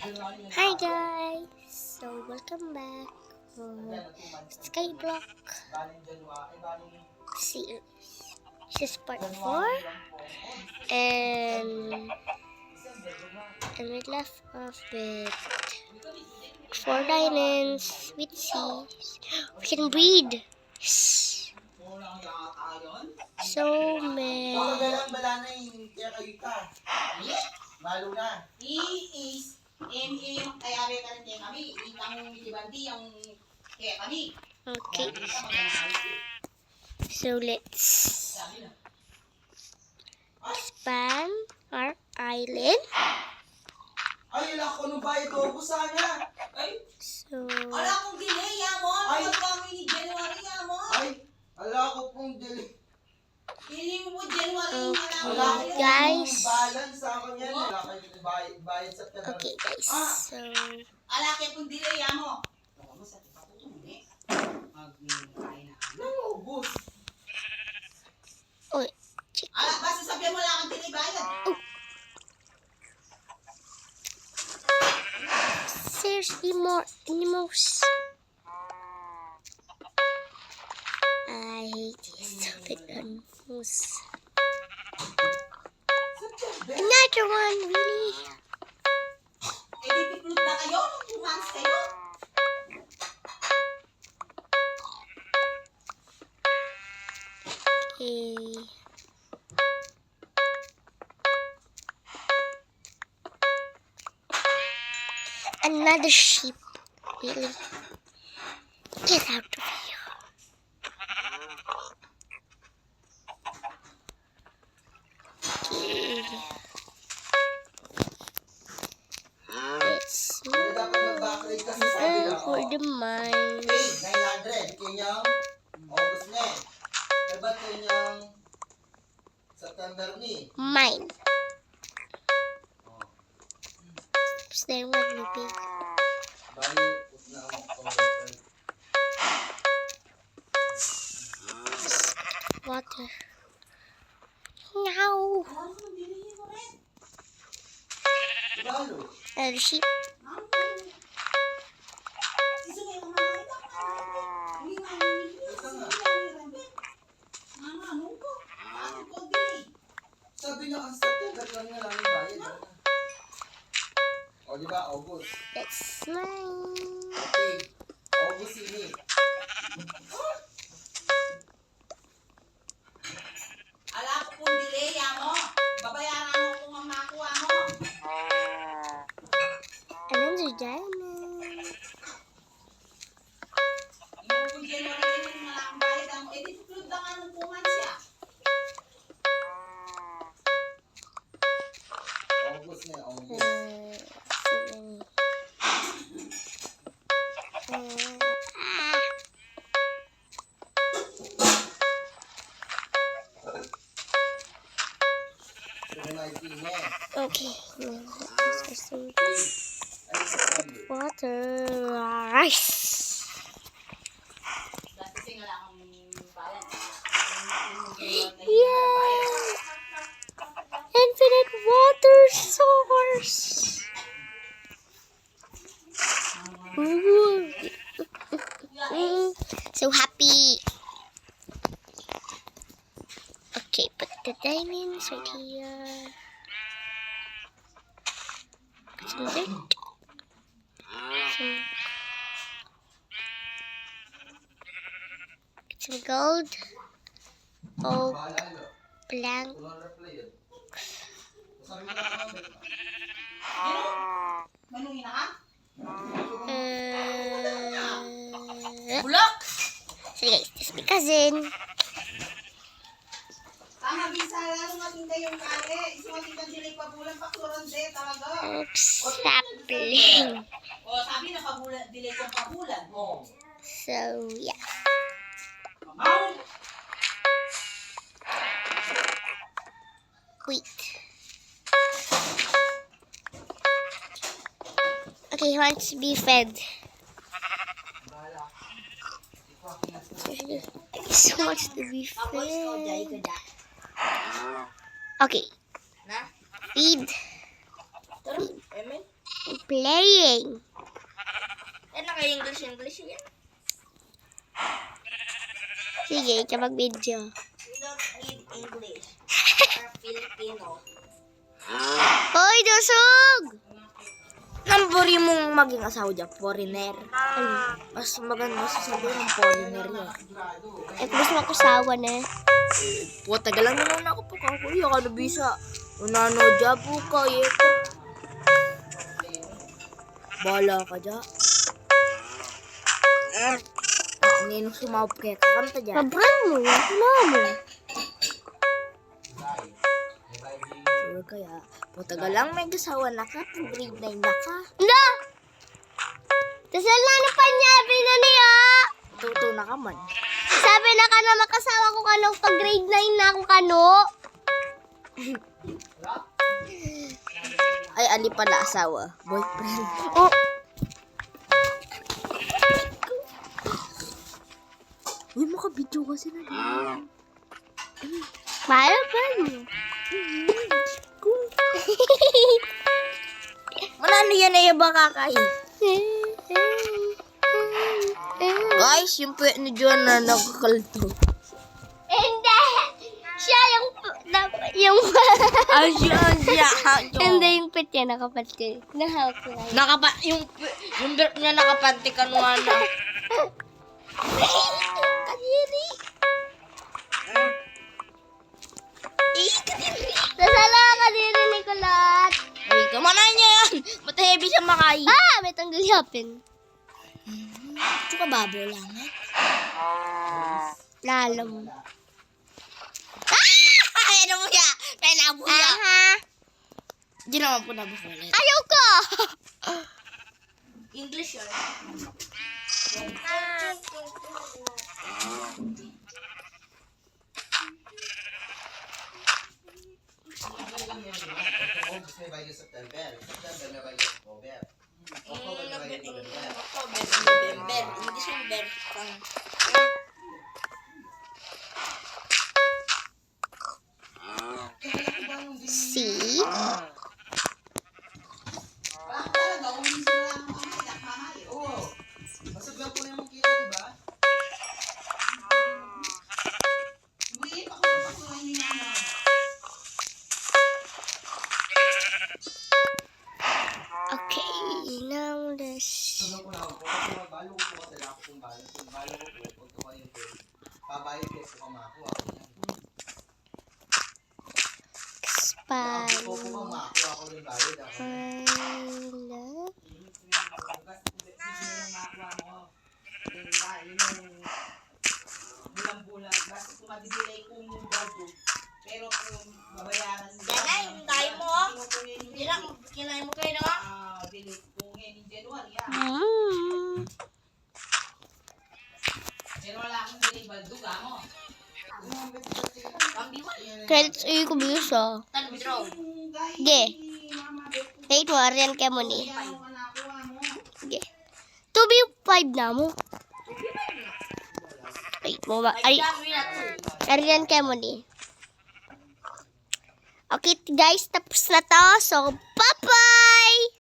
Hi guys! So welcome back to Skyblock series. This is part 4 and we left off with 4 diamonds with seas. We can breed! So many. Malo na. Is yung kayari ka rin kami. Itang mitibandi yung kaya kami. Okay. So let's expand our island. Ay, wala ko nung bayad ko. Busanya. Ay. So Wala kong delay, Amon. Ay. Wala kami ni January, Amon. Ay. Wala ko pong delay. Hindi mo po January. okay, guys. Balance sa akin yan. Wala kayo bayad sa September. Okay, guys. So Alaki pong delay, Amon. Ako sa tipa ko tumuli. Magkain na. Naubos. oh, check. Basta sabihan mo lang ang delay bayad. Seriously, more animals. I hate these stupid animals. Another one, really? Eh, di na kayo nung 2 months kayo. Okay. Another sheep. Really? Get out of here. Okay. Let's Dapat mag-backrate kasi sabi go na. for the mine. 900. Kanyang August na eh. Diba kanyang September ni? Mine. Tapos na yung maglibig. Bali, put na ang October. Water. No. Lalo. Another sheep. Sabi na ang September lang na lang yung bayad. O diba, August. That's mine. Okay. August ini. Ala ko kung delay mo. Babayaran mo kung ang makuha mo. Another diamond. Yung kung January yung malaking bayad ang edit-club lang anong kuman siya. August na, August. Seven. Okay. Water. Rice. Yeah. Infinite water source. Ooh. So happy. Okay, put the diamonds right here. Put some dirt. Some gold. Oak. Blank. Manungin na ka? Bulak! So guys, this is my cousin. Tama, bisa lalo natin kayong kare. Isumating ka sila ipabulan, pakturan de, talaga. Oops, sapling. O, sabi na pabulan, delay kong pabulan. O. So, yeah. Mamaw! Wait. Okay, he wants to be fed. He just wants to be fed. Okay. Feed. playing. Eh, naka-English yan. Sige, ikaw mag-video. We don't need English. Or Filipino. Hoy, dusog! Namburi mong maging asawa dyan, foreigner. Mas maganda sasabihin ng foreigner yan. Eh, kung gusto mag-usawa na. Puta, galang naman ako po kakuya ka na bisa. Unano dyan po ka, yeto. Bala ka dyan. Ninong sumawap kaya kakanta dyan. Kabran mo, wala mo. Sure kaya. Puta, galang may kasawa na ka. Grade 9 na ka. Hindi! Dasal na panyabi na niya. Tuto na ka man. Sabi na ka na makasawa ko kano pag grade 9 na ako kano. Ay, ali pala asawa. Boyfriend. Oh, Uy, makabidyo kasi na din. paano ba mo? Manano yan ay ba kakay? Guys, yung puwet ni John na nakakalto. Hindi! Siya yung Ay, siya. Hindi yung pet niya nakapatid. Nahawak ko lang. Yung birth niya nakapanti kanuana. Kadiri! Kadiri! Dasala ka kadiri, Nicolette! Ay, kamana niya yan. Ba't heavy siya makai? Ah! May tanggal yapin. Ito ka babo lang. Lalo mo. Ay, ano mo ya? May nabuya. Aha! Di naman po nabukulit. Ayaw ko! English yun. September may bagyo October. October may bagyo November. November. December. See? Bakit talaga? Umisin na lang ang anak, mahal. Oo. Masagyan ko na yung kita, diba? Umiin ako sa patuloy ni Mama. Okay, now let's... Sabihan ko na ako, kung mabalo ko po kasi ako kung balo. Kung balo ko po, pag tumayo ko, pabayad ko sa kamakuha ko yan. Expand. Kung kamakuha ko rin bayad ako. Bulang-bulang. Basta kung madidelay kung yung bago. Pero kung babayaran mo. Yan yung tayo mo, oh. Kinain mo kayo na. Delay kung in January. Pero wala akong delay balduga mo. Credits ay ko bisa. Withdraw. Ge. Wait mo, Arian ka mo ni. Ge. 2B5 na mo. Wait mo ba? Arian ka mo ni. Okay guys, tapos na to. So, bye!